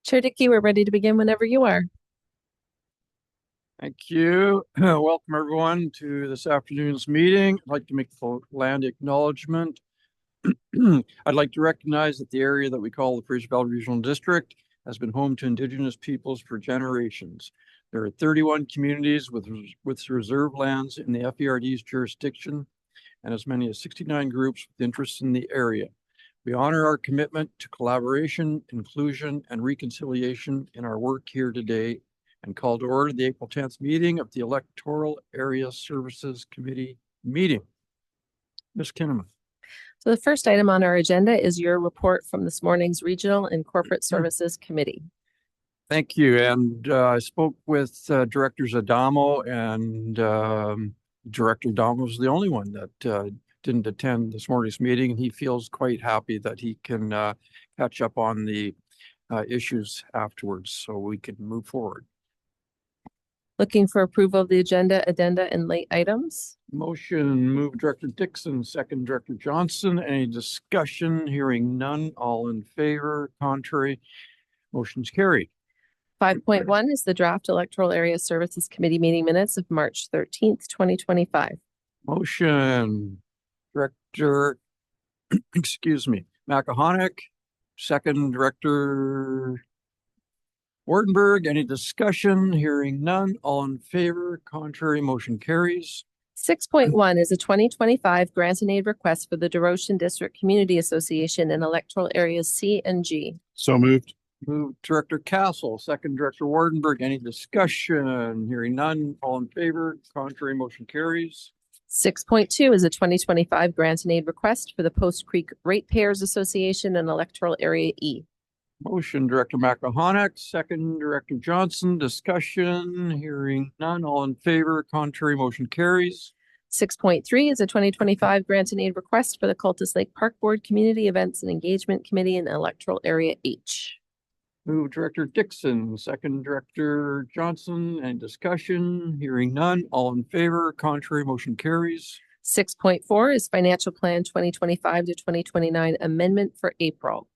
Chair Dickey, we're ready to begin whenever you are. Thank you. Welcome everyone to this afternoon's meeting. I'd like to make the land acknowledgement. I'd like to recognize that the area that we call the Fraser Valley Regional District has been home to Indigenous peoples for generations. There are 31 communities with reserve lands in the FERD's jurisdiction and as many as 69 groups with interests in the area. We honor our commitment to collaboration, inclusion, and reconciliation in our work here today and call to order the April 10th meeting of the Electoral Area Services Committee meeting. Ms. Kinnaman. So the first item on our agenda is your report from this morning's Regional and Corporate Services Committee. Thank you. And I spoke with Directors Adamo, and Director Adamo was the only one that didn't attend this morning's meeting, and he feels quite happy that he can catch up on the issues afterwards so we can move forward. Looking for approval of the agenda, addenda, and late items. Motion, move Director Dixon, second Director Johnson. Any discussion? Hearing none. All in favor? Contrary? Motion's carried. 5.1 is the draft Electoral Area Services Committee meeting minutes of March 13th, 2025. Motion, Director, Makahonic, second Director Wardenberg. Any discussion? Hearing none. All in favor? Contrary? Motion carries. 6.1 is a 2025 grant and aid request for the Deroshan District Community Association in electoral areas C and G. So moved. Move Director Castle, second Director Wardenberg. Any discussion? Hearing none. All in favor? Contrary? Motion carries. 6.2 is a 2025 grant and aid request for the Post Creek Ratepayers Association in electoral area E. Motion, Director Makahonic, second Director Johnson. Discussion, hearing none. All in favor? Contrary? Motion carries. 6.3 is a 2025 grant and aid request for the Cultus Lake Park Board Community Events and Engagement Committee in electoral area H. Move Director Dixon, second Director Johnson. Any discussion? Hearing none. All in favor? Contrary? Motion carries. 6.4 is Financial Plan 2025 to 2029 Amendment for April.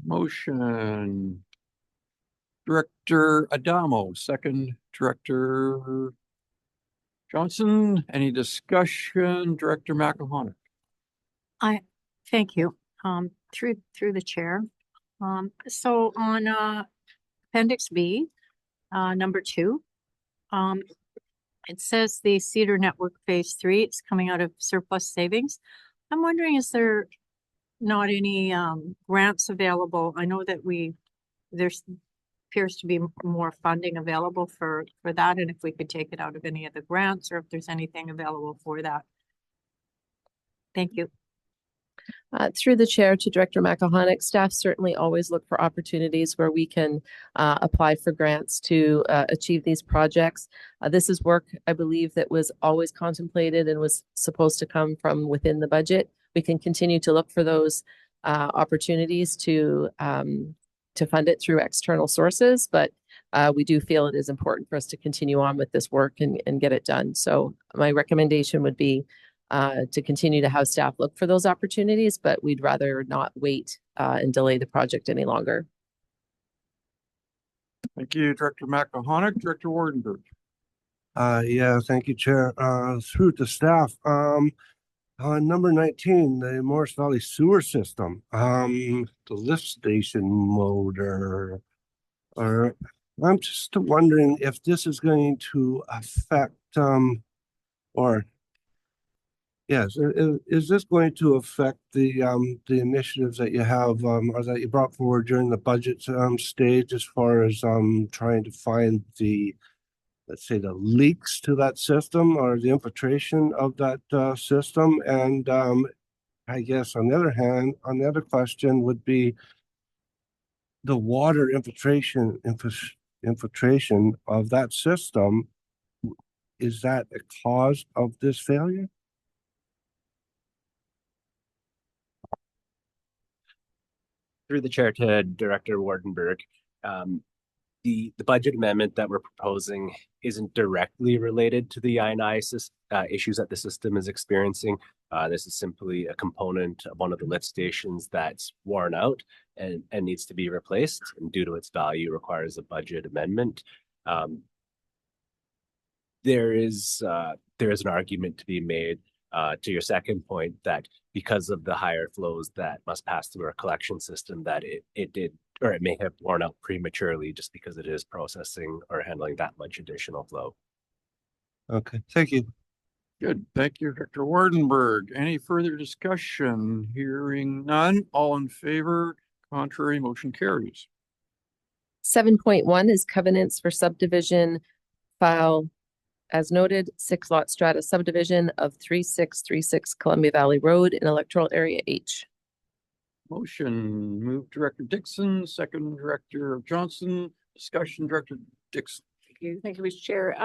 Motion, Director Adamo, second Director Johnson. Any discussion? Director Makahonic. Thank you. Through the chair. So on Appendix B, number 2, it says the Cedar Network Phase 3. It's coming out of surplus savings. I'm wondering, is there not any grants available? I know that there appears to be more funding available for that, and if we could take it out of any of the grants, or if there's anything available for that. Thank you. Through the chair to Director Makahonic, staff certainly always look for opportunities where we can apply for grants to achieve these projects. This is work, I believe, that was always contemplated and was supposed to come from within the budget. We can continue to look for those opportunities to fund it through external sources, but we do feel it is important for us to continue on with this work and get it done. So my recommendation would be to continue to have staff look for those opportunities, but we'd rather not wait and delay the project any longer. Thank you, Director Makahonic. Director Wardenberg. Yeah, thank you, Chair. Through to staff. On number 19, the Morris Valley Sewer System, the lift station motor. I'm just wondering if this is going to affect, yes, is this going to affect the initiatives that you have or that you brought forward during the budget stage, as far as trying to find the, let's say, the leaks to that system or the infiltration of that system? And I guess on the other hand, the other question would be the water infiltration of that system. Is that a cause of this failure? Through the chair to Director Wardenberg. the budget amendment that we're proposing isn't directly related to the I&I issues that the system is experiencing. This is simply a component of one of the lift stations that's worn out and needs to be replaced, and due to its value requires a budget amendment. There is an argument to be made to your second point that because of the higher flows that must pass through our collection system, that it did, or it may have worn out prematurely just because it is processing or handling that much additional flow. Okay, thank you. Good. Thank you, Dr. Wardenberg. Any further discussion? Hearing none. All in favor? Contrary, motion carries. 7.1 is covenants for subdivision file, as noted, 6-lot strata subdivision of 3636 Columbia Valley Road in electoral area H. Motion, move Director Dixon, second Director Johnson, discussion Director Dixon. Thank you, Mr. Chair.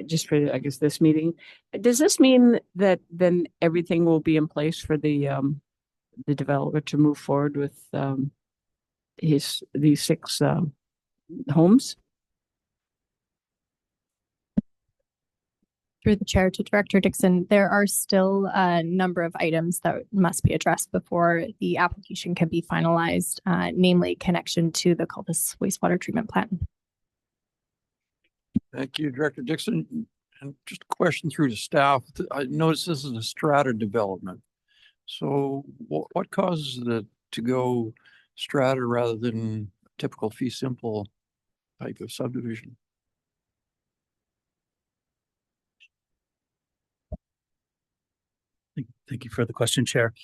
Just for, I guess, this meeting, does this mean that then everything will be in place for the developer to move forward with these 6 homes? Through the chair to Director Dixon, there are still a number of items that must be addressed before the application can be finalized, namely connection to the Cultus wastewater treatment plant. Thank you, Director Dixon. And just a question through to staff. I noticed this is a strata development. So what causes it to go strata rather than typical fee simple type of subdivision? Thank you for the question, Chair.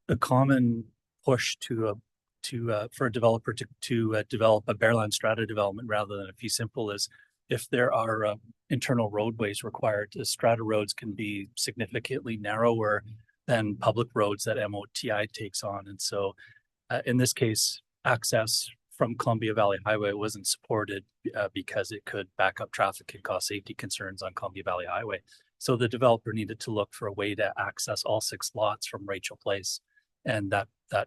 A common push for a developer to develop a bareland strata development rather than a fee simple is if there are internal roadways required. The strata roads can be significantly narrower than public roads that MOTI takes on, and so in this case, access from Columbia Valley Highway wasn't supported because it could back up traffic and cause safety concerns on Columbia Valley Highway. So the developer needed to look for a way to access all 6 lots from Rachel Place. And that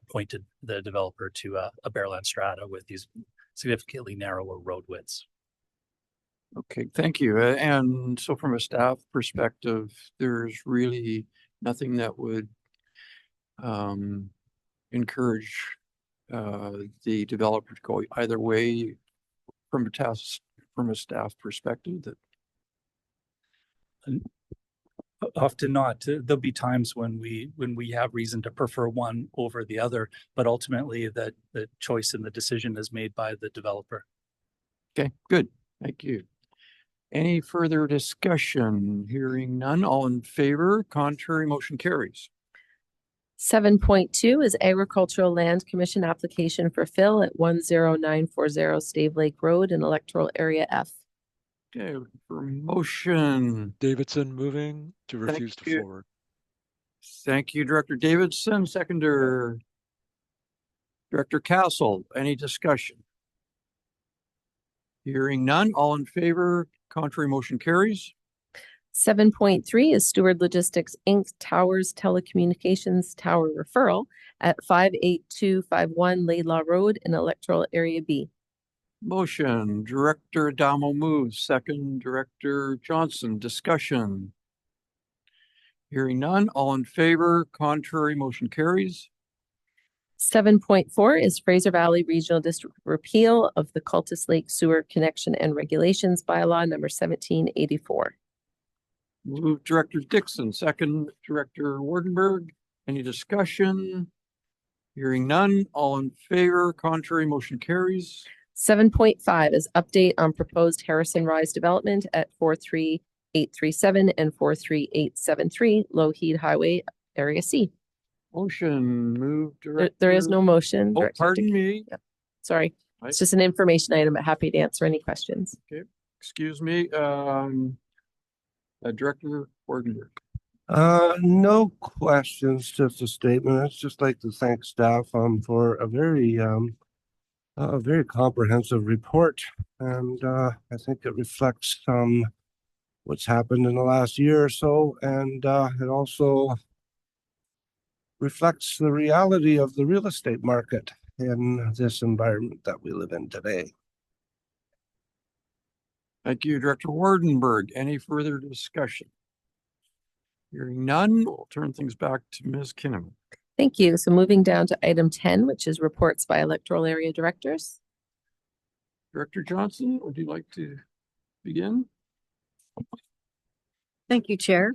pointed the developer to a bareland strata with these significantly narrower road widths. Okay, thank you. And so from a staff perspective, there's really nothing that would encourage the developer to go either way from a staff perspective. That often not. There'll be times when we have reason to prefer one over the other, but ultimately the choice and the decision is made by the developer. Okay, good. Thank you. Any further discussion? Hearing none. All in favor? Contrary, motion carries. 7.2 is Agricultural Land Commission application for fill at 10940 Stave Lake Road in electoral area F. Okay, for motion. Davidson moving to refuse to forward. Thank you, Director Davidson. Seconder, Director Castle. Any discussion? Hearing none. All in favor? Contrary, motion carries. 7.3 is Steward Logistics Inc. Towers Telecommunications Tower Referral at 58251 Laidlaw Road in electoral area B. Motion, Director Adamo moves, second Director Johnson, discussion. Hearing none, all in favor, contrary, motion carries. 7.4 is Fraser Valley Regional District repeal of the Cultus Lake Sewer Connection and Regulations Bylaw number 1784. Move Director Dixon, second Director Wardenberg. Any discussion? Hearing none, all in favor, contrary, motion carries. 7.5 is update on proposed Harrison Rise development at 43837 and 43873 Lougheed Highway, Area C. Motion, move Director. There is no motion. Oh, Director pardon me. Yep. Sorry. It's just an information item, but happy to answer any questions. Okay, excuse me. Director Wardenberg. No questions, just a statement. I'd just like to thank staff for a very comprehensive report, and I think it reflects what's happened in the last year or so, and it also reflects the reality of the real estate market. in this environment that we live in today. Thank you, Director Wardenberg. Any further discussion? Hearing none, we'll turn things back to Ms. Kinnaman. Thank you. So moving down to item 10, which is reports by electoral area directors. Director Johnson, would you like to begin? Thank you, Chair.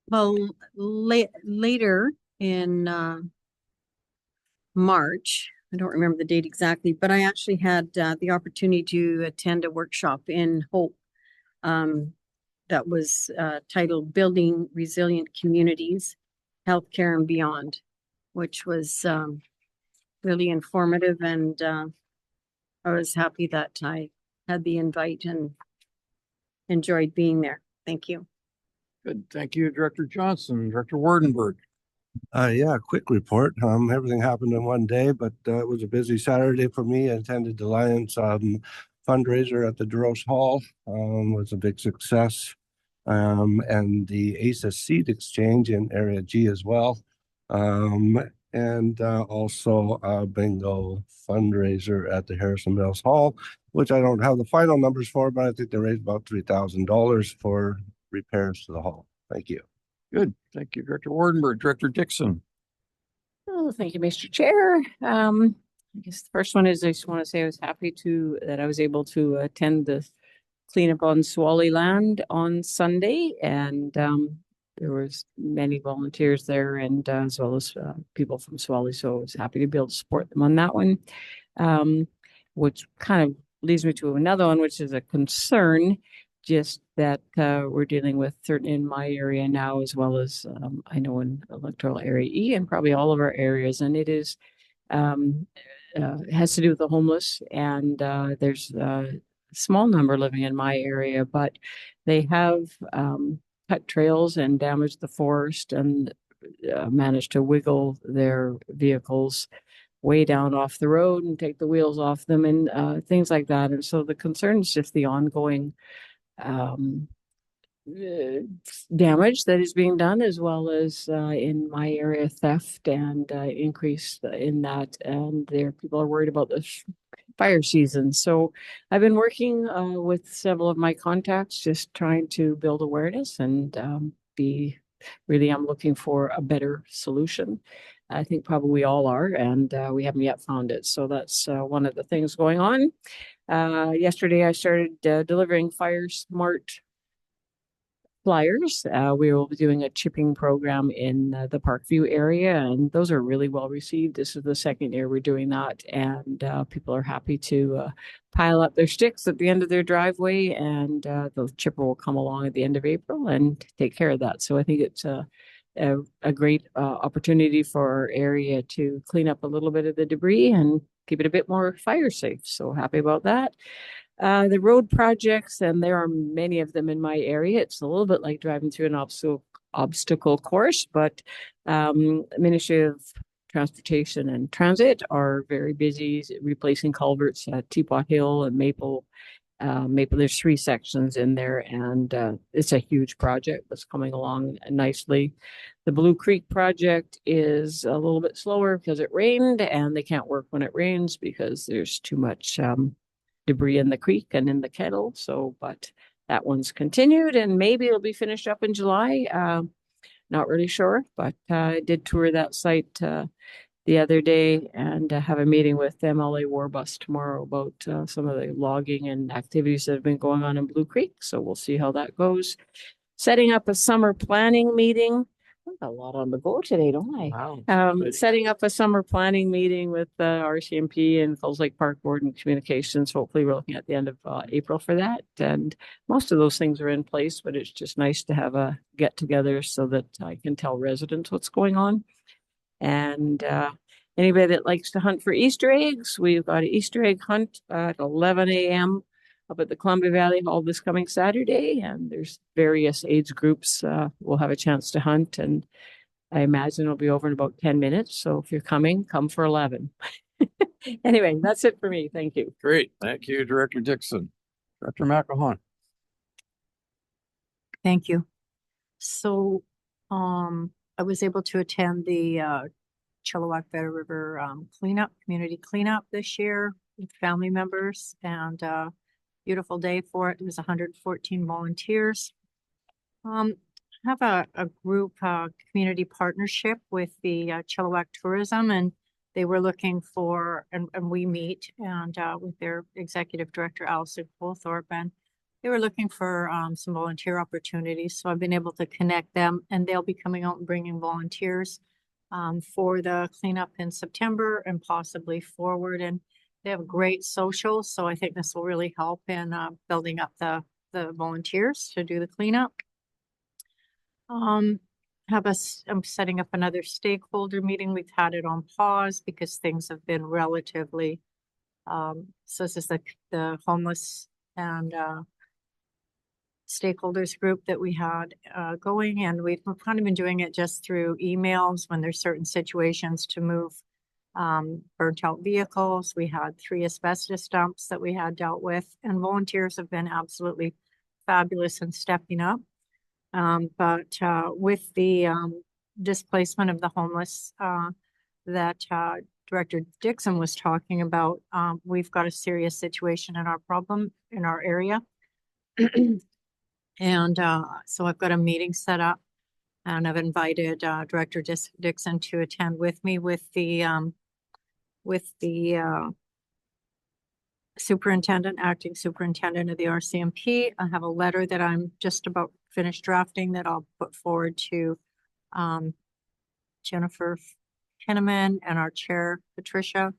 Well, later in March, I don't remember the date exactly, but I actually had the opportunity to attend a workshop in Hope that was titled Building Resilient Communities, Healthcare and Beyond, which was really informative, and I was happy that I had the invite and enjoyed being there. Thank you. Good. Thank you, Director Johnson. Director Wardenberg. Yeah, quick report. Everything happened in one day, but it was a busy Saturday for me. I attended the Lions fundraiser at the DeRose Hall. Was a big success. And the ACES Seed Exchange in Area G as well. And also a bingo fundraiser at the Harrison Mills Hall, which I don't have the final numbers for, but I think they raised about $3,000 for repairs to the hall. Thank you. Good. Thank you, Director Wardenberg. Director Dixon. Oh, thank you, Mr. Chair. I guess the first one is I just want to say I was happy that I was able to attend the cleanup on Swally land on Sunday, and there was many volunteers there, and as well as people from Swally, so I was happy to be able to support them on that one. Which kind of leads me to another one, which is a concern, just that we're dealing with certain in my area now, as well as I know in electoral area E and probably all of our areas, and it is has to do with the homeless, and there's a small number living in my area, but they have cut trails and damaged the forest and managed to wiggle their vehicles way down off the road and take the wheels off them and things like that. And so the concern is just the ongoing damage that is being done, as well as in my area, theft and increase in that. And there, people are worried about the fire season. So I've been working with several of my contacts, just trying to build awareness and I'm looking for a better solution. I think probably we all are, and we haven't yet found it. So that's one of the things going on. Yesterday, I started delivering Fire Smart flyers. We will be doing a chipping program in the Parkview area, and those are really well received. This is the second year we're doing that, and people are happy to pile up their sticks at the end of their driveway, and the chipper will come along at the end of April and take care of that. So I think it's a great opportunity for our area to clean up a little bit of the debris and keep it a bit more fire safe. So happy about that. The road projects, and there are many of them in my area. It's a little bit like driving through an obstacle course, but Ministry of Transportation and Transit are very busy replacing culverts at Teapot Hill and Maple. There's 3 sections in there, and it's a huge project that's coming along nicely. The Blue Creek project is a little bit slower because it rained, and they can't work when it rains because there's too much debris in the creek and in the kettle. So, but that one's continued, and maybe it'll be finished up in July. Not really sure, but I did tour that site the other day and have a meeting with MLA Warbus tomorrow about some of the logging and activities that have been going on in Blue Creek. So we'll see how that goes. Setting up a summer planning meeting. I've got a lot on the go today, don't I? Wow. Setting up a summer planning meeting with RCMP and Falls Lake Park Board and Communications. Hopefully we're looking at the end of April for that. And most of those things are in place, but it's just nice to have a get together so that I can tell residents what's going on. And anybody that likes to hunt for Easter eggs, we've got an Easter egg hunt at 11 a.m. up at the Columbia Valley Hall this coming Saturday. And there's various age groups will have a chance to hunt. And I imagine it'll be over in about 10 minutes. So if you're coming, come for 11. Anyway, that's it for me. Thank you. Great. Thank you, Director Dixon. Director McElhaun. Thank you. So I was able to attend the Chilliwack Better River community cleanup this year with family members, and beautiful day for it. It was 114 volunteers. Have a group community partnership with the Chilliwack Tourism, and they were looking for, and we meet and with their executive director, Allison Colthorpe, and they were looking for some volunteer opportunities. So I've been able to connect them, and they'll be coming out and bringing volunteers for the cleanup in September and possibly forward. And they have great socials, so I think this will really help in building up the volunteers to do the cleanup. I'm setting up another stakeholder meeting. We've had it on pause because things have been relatively, so this is the homeless and stakeholders group that we had going, and we've kind of been doing it just through emails when there's certain situations to move burnt out vehicles. We had 3 asbestos dumps that we had dealt with, and volunteers have been absolutely fabulous in stepping up. But with the displacement of the homeless that Director Dixon was talking about, we've got a serious situation in our area. And so I've got a meeting set up, and I've invited Director Dixon to attend with me with the acting superintendent of the RCMP. I have a letter that I'm just about finished drafting that I'll put forward to Jennifer Kinnaman and our chair, Patricia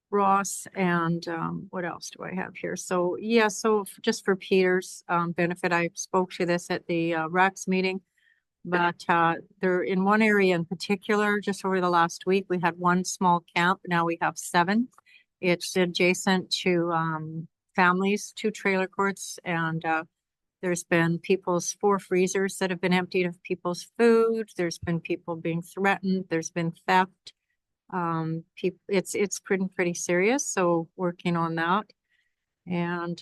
Ross. And what else do I have here? So yeah, so just for Peter's benefit, I spoke to this at the RACS meeting, but they're in one area in particular. Just over the last week, we had 1 small camp. Now we have 7. It's adjacent to families, 2 trailer courts, and there's been people's 4 freezers that have been emptied of people's food. There's been people being threatened. There's been theft. It's pretty serious. So working on that, and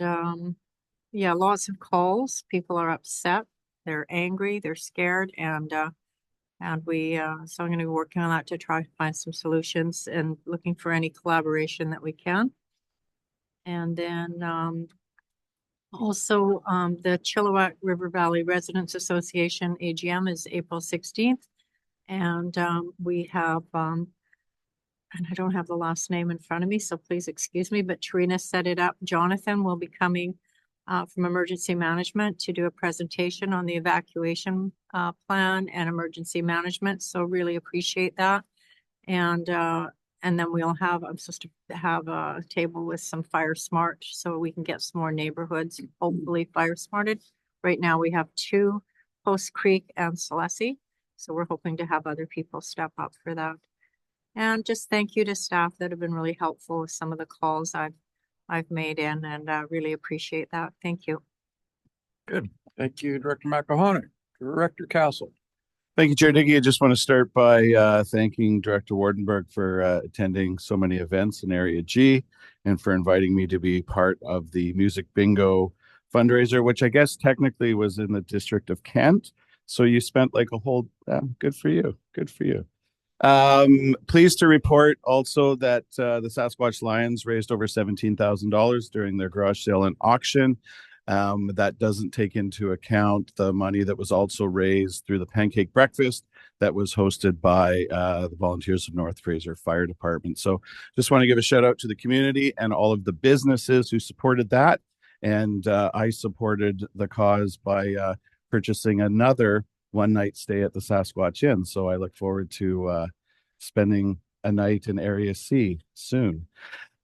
yeah, lots of calls. People are upset. They're angry. They're scared, and we so I'm going to be working on that to try to find some solutions and looking for any collaboration that we can. And then also the Chilliwack River Valley Residents Association AGM is April 16th, and we have and I don't have the last name in front of me, so please excuse me, but Tarina set it up. Jonathan will be coming from emergency management to do a presentation on the evacuation plan and emergency management. So really appreciate that. And then I'm supposed to have a table with some fire smart so we can get some more neighborhoods hopefully fire smarted. Right now we have 2, Post Creek and Celeste. So we're hoping to have other people step up for that. And just thank you to staff that have been really helpful with some of the calls I've made in, and really appreciate that. Thank you. Good. Thank you, Director McElhaney. Director Castle. Thank you, Chair Dickey. I just want to start by thanking Director Wardenberg for attending so many events in Area G and for inviting me to be part of the Music Bingo fundraiser, which I guess technically was in the District of Kent. So you spent like a whole, good for you. Good for you. Pleased to report also that the Sasquatch Lions raised over $17,000 during their garage sale and auction. That doesn't take into account the money that was also raised through the pancake breakfast that was hosted by the volunteers of North Fraser Fire Department. So just want to give a shout out to the community and all of the businesses who supported that. And I supported the cause by purchasing another 1-night stay at the Sasquatch Inn. So I look forward to spending a night in Area C soon.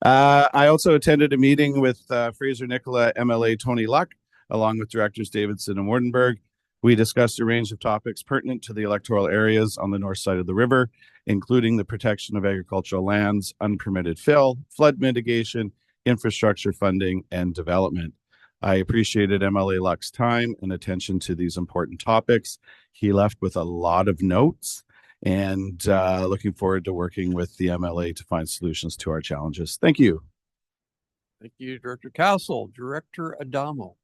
I also attended a meeting with Fraser Nicola MLA Tony Luck, along with directors Davidson and Wardenberg. We discussed a range of topics pertinent to the electoral areas on the north side of the river, including the protection of agricultural lands, unpermitted fill, flood mitigation, infrastructure funding, and development. I appreciated MLA Luck's time and attention to these important topics. He left with a lot of notes, and looking forward to working with the MLA to find solutions to our challenges. Thank you. Thank you, Director Castle. Director Adamo.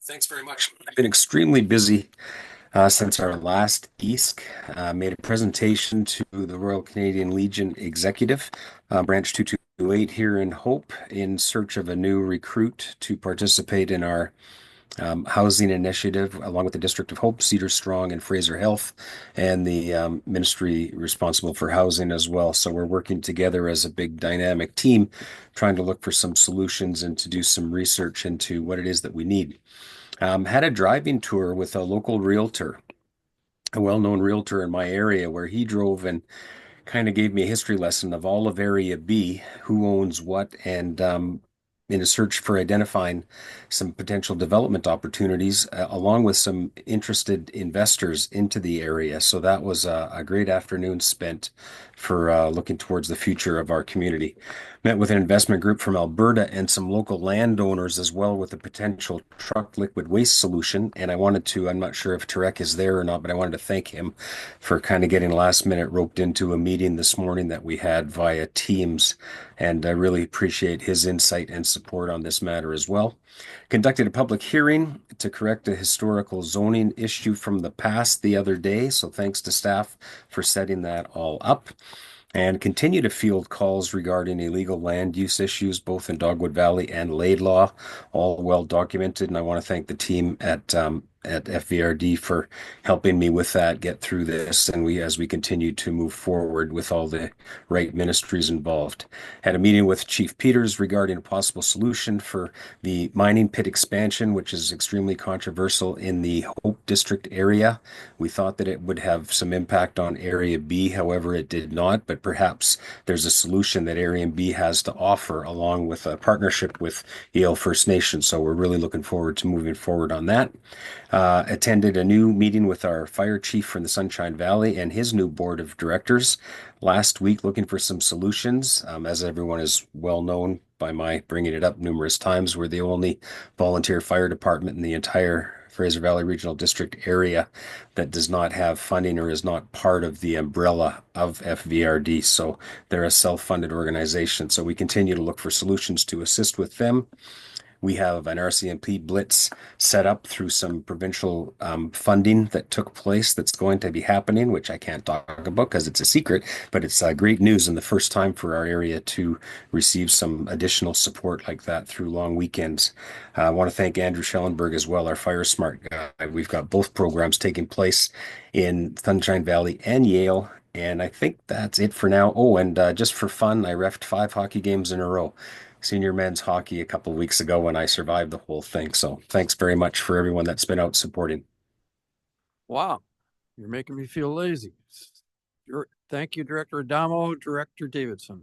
Thanks very much. I've been extremely busy since our last EASC. Made a presentation to the Royal Canadian Legion Executive, Branch 228 here in Hope, in search of a new recruit to participate in our housing initiative, along with the District of Hope, Cedar Strong, and Fraser Health, and the ministry responsible for housing as well. So we're working together as a big dynamic team, trying to look for some solutions and to do some research into what it is that we need. Had a driving tour with a local realtor, a well-known realtor in my area, where he drove and kind of gave me a history lesson of all of Area B, who owns what, and in a search for identifying some potential development opportunities, along with some interested investors into the area. So that was a great afternoon spent for looking towards the future of our community. Met with an investment group from Alberta and some local landowners as well, with a potential truck liquid waste solution. And I wanted to, I'm not sure if Tarek is there or not, but I wanted to thank him for kind of getting last minute roped into a meeting this morning that we had via Teams. And I really appreciate his insight and support on this matter as well. Conducted a public hearing to correct a historical zoning issue from the past the other day. So thanks to staff for setting that all up, and continue to field calls regarding illegal land use issues, both in Dogwood Valley and Laidlaw, all well documented. And I want to thank the team at FVRD for helping me with that, get through this, and as we continue to move forward with all the right ministries involved. Had a meeting with Chief Peters regarding a possible solution for the mining pit expansion, which is extremely controversial in the Hope District area. We thought that it would have some impact on Area B, however, it did not, but perhaps there's a solution that Area B has to offer, along with a partnership with Yale First Nation. So we're really looking forward to moving forward on that. Attended a new meeting with our fire chief from the Sunshine Valley and his new board of directors last week, looking for some solutions. As everyone is well known by my bringing it up numerous times, we're the only volunteer fire department in the entire Fraser Valley Regional District area that does not have funding or is not part of the umbrella of FVRD. So they're a self-funded organization. So we continue to look for solutions to assist with them. We have an RCMP blitz set up through some provincial funding that took place that's going to be happening, which I can't talk about because it's a secret, but it's great news and the first time for our area to receive some additional support like that through long weekends. I want to thank Andrew Schellenberg as well, our Fire Smart guy. We've got both programs taking place in Sunshine Valley and Yale. And I think that's it for now. Oh, and just for fun, I reffed 5 hockey games in a row. Senior men's hockey a couple of weeks ago when I survived the whole thing. So thanks very much for everyone that's been out supporting. Wow, you're making me feel lazy. Thank you, Director Adamo. Director Davidson.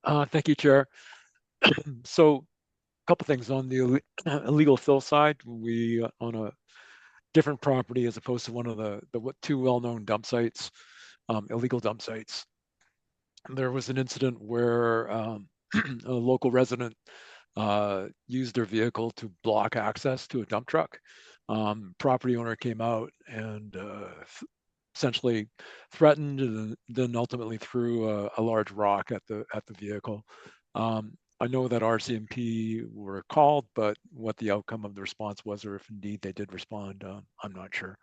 Thank you, Chair. So a couple things on the illegal fill side. We on a different property as opposed to one of the two well-known dump sites, illegal dump sites. There was an incident where a local resident used their vehicle to block access to a dump truck. Property owner came out and essentially threatened and then ultimately threw a large rock at the vehicle. I know that RCMP were called, but what the outcome of the response was, or if indeed they did respond, I'm not sure.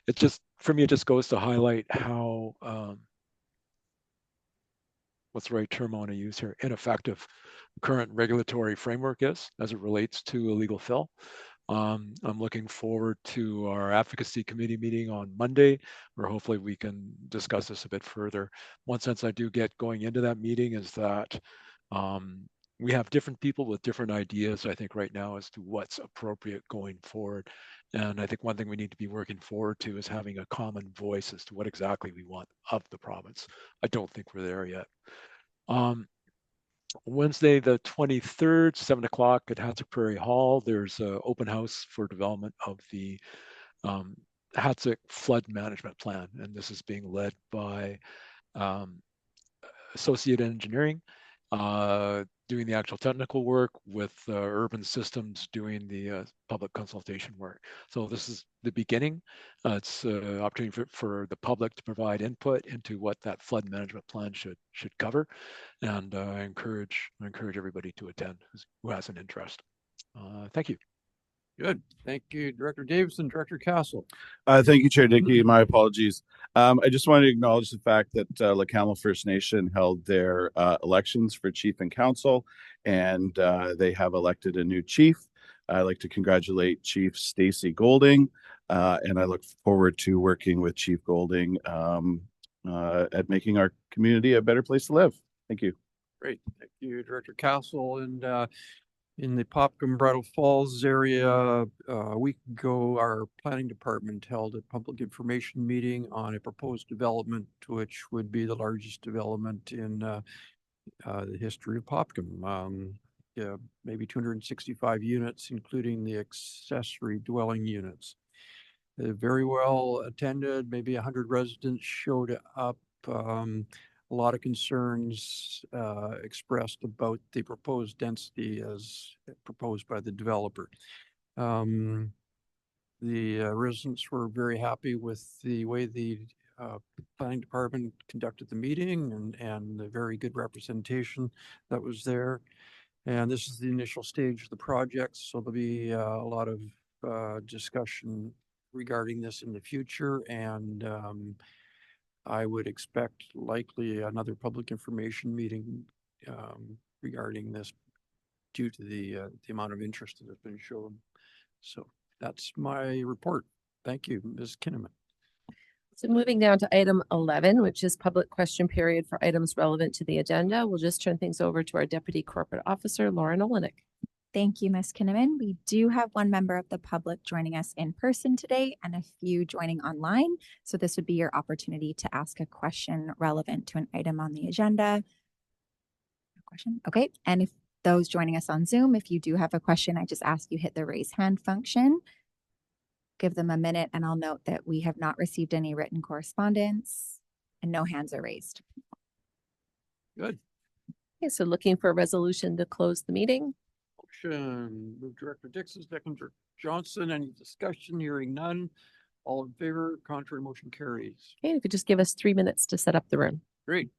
It just, for me, it just goes to highlight how, what's the right term I want to use here, ineffective current regulatory framework is as it relates to illegal fill. I'm looking forward to our advocacy committee meeting on Monday, where hopefully we can discuss this a bit further. One sense I do get going into that meeting is that we have different people with different ideas, I think, right now as to what's appropriate going forward. And I think one thing we need to be working forward to is having a common voice as to what exactly we want of the province. I don't think we're there yet. Wednesday, the 23rd, 7 o'clock at Hatzick Prairie Hall, there's an open house for development of the Hatzick Flood Management Plan. And this is being led by Associate Engineering, doing the actual technical work, with Urban Systems doing the public consultation work. So this is the beginning. It's an opportunity for the public to provide input into what that flood management plan should cover. And I encourage everybody to attend who has an interest. Thank you. Good. Thank you, Director Davison. Director Castle. Thank you, Chair Dickey. My apologies. I just wanted to acknowledge the fact that LaCamel First Nation held their elections for chief and council, and they have elected a new chief. I'd like to congratulate Chief Stacy Golding, and I look forward to working with Chief Golding at making our community a better place to live. Thank you. Great. Thank you, Director Castle. And in the Popcom Bridal Falls area, a week ago, our planning department held a public information meeting on a proposed development, which would be the largest development in the history of Popcom. Yeah, maybe 265 units, including the accessory dwelling units. Very well attended, maybe 100 residents showed up. A lot of concerns expressed about the proposed density as proposed by the developer. The residents were very happy with the way the planning department conducted the meeting and the very good representation that was there. And this is the initial stage of the project, so there'll be a lot of discussion regarding this in the future. And I would expect likely another public information meeting regarding this due to the amount of interest that has been shown. So that's my report. Thank you, Ms. Kinnaman. So moving down to item 11, which is public question period for items relevant to the agenda. We'll just turn things over to our Deputy Corporate Officer, Lauren Olenek. Thank you, Ms. Kinnaman. We do have one member of the public joining us in person today and a few joining online. So this would be your opportunity to ask a question relevant to an item on the agenda. Question? Okay. And if those joining us on Zoom, if you do have a question, I just ask you hit the raise hand function. Give them a minute and I'll note that we have not received any written correspondence and no hands are raised. Good. Okay, so looking for a resolution to close the meeting. Motion. Move Director Dixon, second Director Johnson. Any discussion? Hearing none. All in favor? Contrary motion carries. Okay, if you could just give us 3 minutes to set up the room. Great.